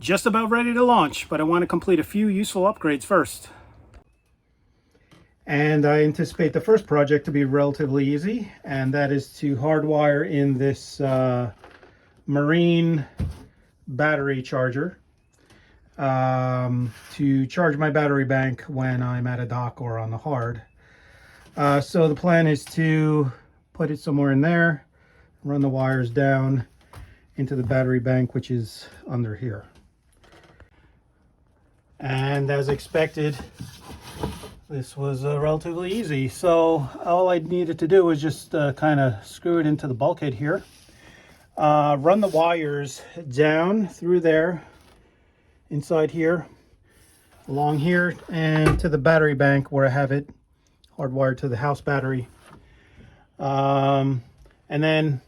Just about ready to launch, but I want to complete a few useful upgrades first. And I anticipate the first project to be relatively easy, and that is to hardwire in this marine battery charger to charge my battery bank when I'm at a dock or on the hard. So the plan is to put it somewhere in there, run the wires down into the battery bank, which is under here. And as expected, this was relatively easy. So all I needed to do was just kind of screw it into the bulkhead here. Run the wires down through there, inside here, along here, and to the battery bank where I have it hardwired to the house battery. And then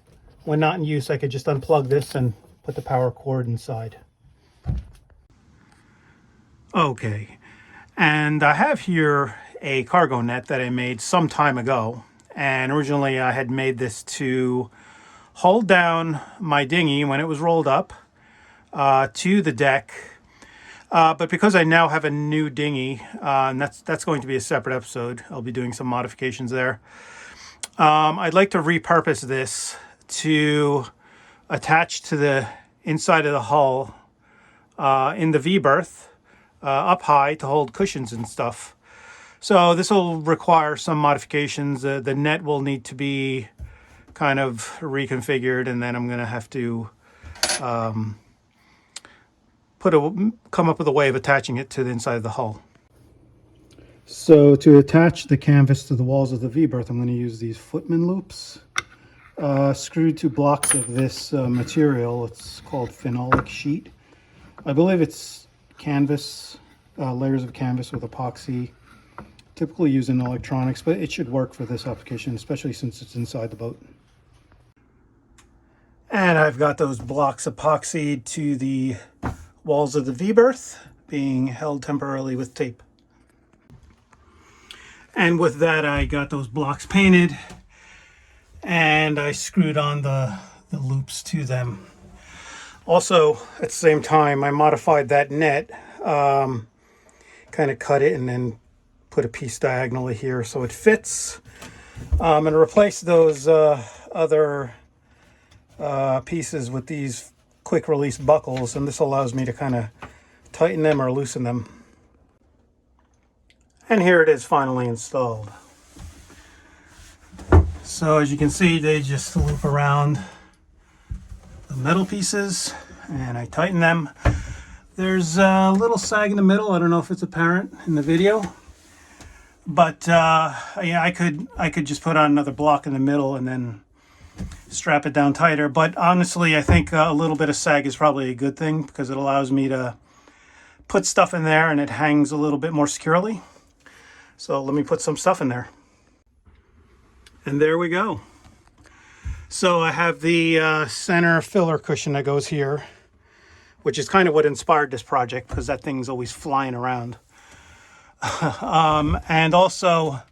when not in use, I could just unplug this and put the power cord inside. Okay, and I have here a cargo net that I made some time ago, and originally I had made this to hold down my dinghy when it was rolled up to the deck, but because I now have a new dinghy, and that's going to be a separate episode, I'll be doing some modifications there. I'd like to repurpose this to attach to the inside of the hull in the V-berth, up high to hold cushions and stuff. So this will require some modifications. The net will need to be kind of reconfigured, and then I'm going to have to come up with a way of attaching it to the inside of the hull. So to attach the canvas to the walls of the V-berth, I'm going to use these footman loops screwed to blocks of this material. It's called phenolic sheet. I believe it's canvas, layers of canvas with epoxy, typically used in electronics, but it should work for this application, especially since it's inside the boat. And I've got those blocks epoxied to the walls of the V-berth, being held temporarily with tape. And with that, I got those blocks painted, and I screwed on the loops to them. Also, at the same time, I modified that net, kind of cut it and then put a piece diagonally here so it fits, and replace those other pieces with these quick release buckles, and this allows me to kind of tighten them or loosen them. And here it is finally installed. So as you can see, they just loop around the metal pieces, and I tighten them. There's a little sag in the middle. I don't know if it's apparent in the video, but yeah, I could just put on another block in the middle and then strap it down tighter. But honestly, I think a little bit of sag is probably a good thing, because it allows me to put stuff in there and it hangs a little bit more securely. So let me put some stuff in there. And there we go. So I have the center filler cushion that goes here, which is kind of what inspired this project, because that thing's always flying around. And also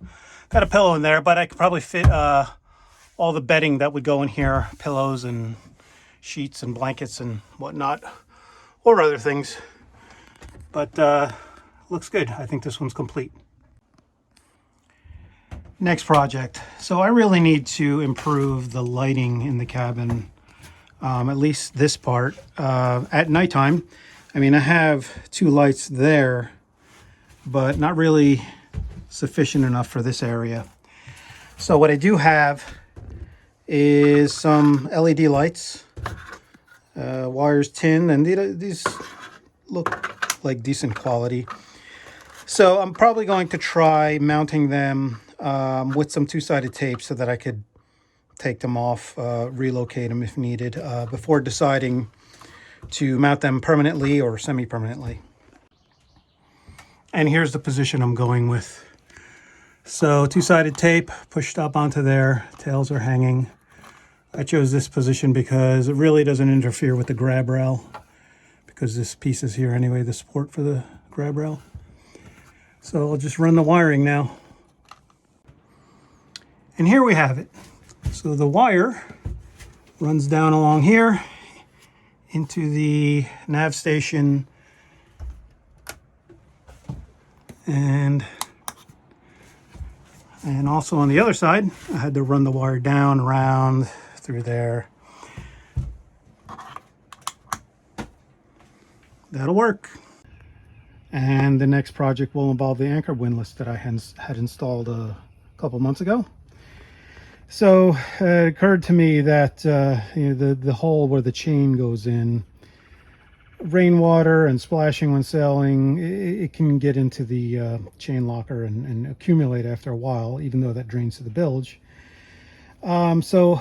got a pillow in there, but I could probably fit all the bedding that would go in here, pillows and sheets and blankets and whatnot, or other things. But looks good. I think this one's complete. Next project. So I really need to improve the lighting in the cabin, at least this part. At nighttime, I mean, I have 2 lights there, but not really sufficient enough for this area. So what I do have is some LED lights, wires tin, and these look like decent quality. So I'm probably going to try mounting them with some 2-sided tape so that I could take them off, relocate them if needed, before deciding to mount them permanently or semi-permanently. And here's the position I'm going with. So 2-sided tape pushed up onto there, tails are hanging. I chose this position because it really doesn't interfere with the grab rail, because this piece is here anyway, the support for the grab rail. So I'll just run the wiring now. And here we have it. So the wire runs down along here into the nav station, and also on the other side, I had to run the wire down, around, through there. That'll work. And the next project will involve the anchor windlass that I had installed a couple months ago. So it occurred to me that the hole where the chain goes in, rainwater and splashing when sailing, it can get into the chain locker and accumulate after a while, even though that drains to the bilge. So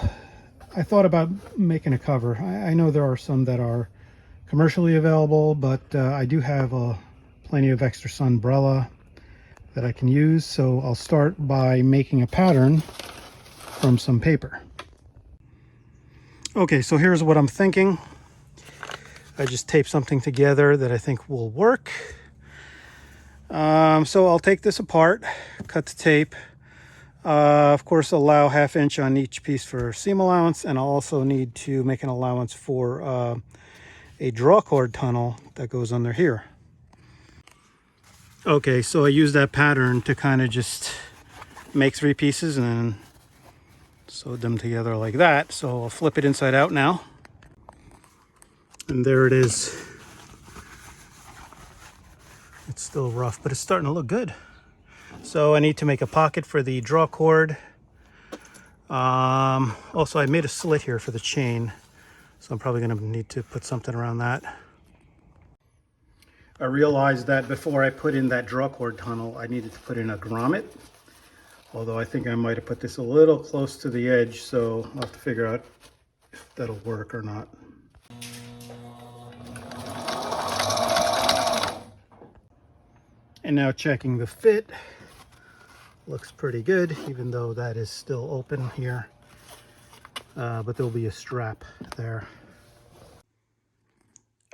I thought about making a cover. I know there are some that are commercially available, but I do have plenty of extra sunbrella that I can use. So I'll start by making a pattern from some paper. Okay, so here's what I'm thinking. I just taped something together that I think will work. So I'll take this apart, cut the tape. Of course, allow 1/2 inch on each piece for seam allowance, and I'll also need to make an allowance for a draw cord tunnel that goes under here. Okay, so I use that pattern to kind of just make 3 pieces and then sewed them together like that. So I'll flip it inside out now. And there it is. It's still rough, but it's starting to look good. So I need to make a pocket for the draw cord. Also, I made a slit here for the chain, so I'm probably going to need to put something around that. I realized that before I put in that draw cord tunnel, I needed to put in a grommet. Although I think I might have put this a little close to the edge, so I'll have to figure out if that'll work or not. And now checking the fit. Looks pretty good, even though that is still open here. But there'll be a strap there.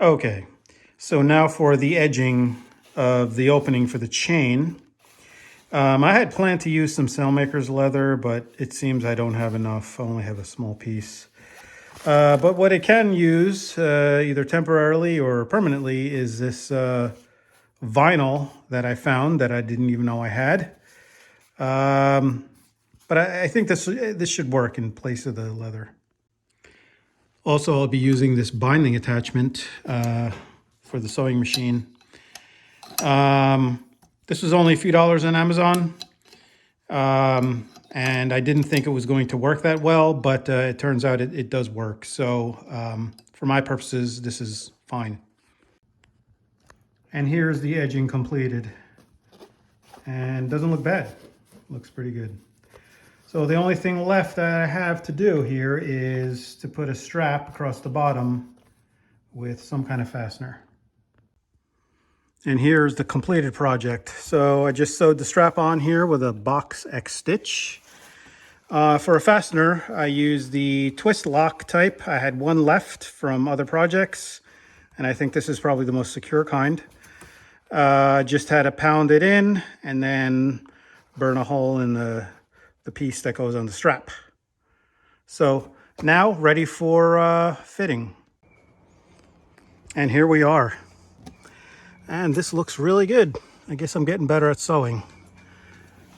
Okay, so now for the edging of the opening for the chain. I had planned to use some Sailmaker's leather, but it seems I don't have enough. I only have a small piece. But what I can use, either temporarily or permanently, is this vinyl that I found that I didn't even know I had. But I think this should work in place of the leather. Also, I'll be using this binding attachment for the sewing machine. This was only a few dollars on Amazon, and I didn't think it was going to work that well, but it turns out it does work. So for my purposes, this is fine. And here's the edging completed, and doesn't look bad. Looks pretty good. So the only thing left that I have to do here is to put a strap across the bottom with some kind of fastener. And here's the completed project. So I just sewed the strap on here with a box X stitch. For a fastener, I used the twist lock type. I had one left from other projects, and I think this is probably the most secure kind. Just had to pound it in and then burn a hole in the piece that goes on the strap. So now ready for fitting. And here we are. And this looks really good. I guess I'm getting better at sewing.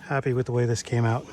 Happy with the way this came out.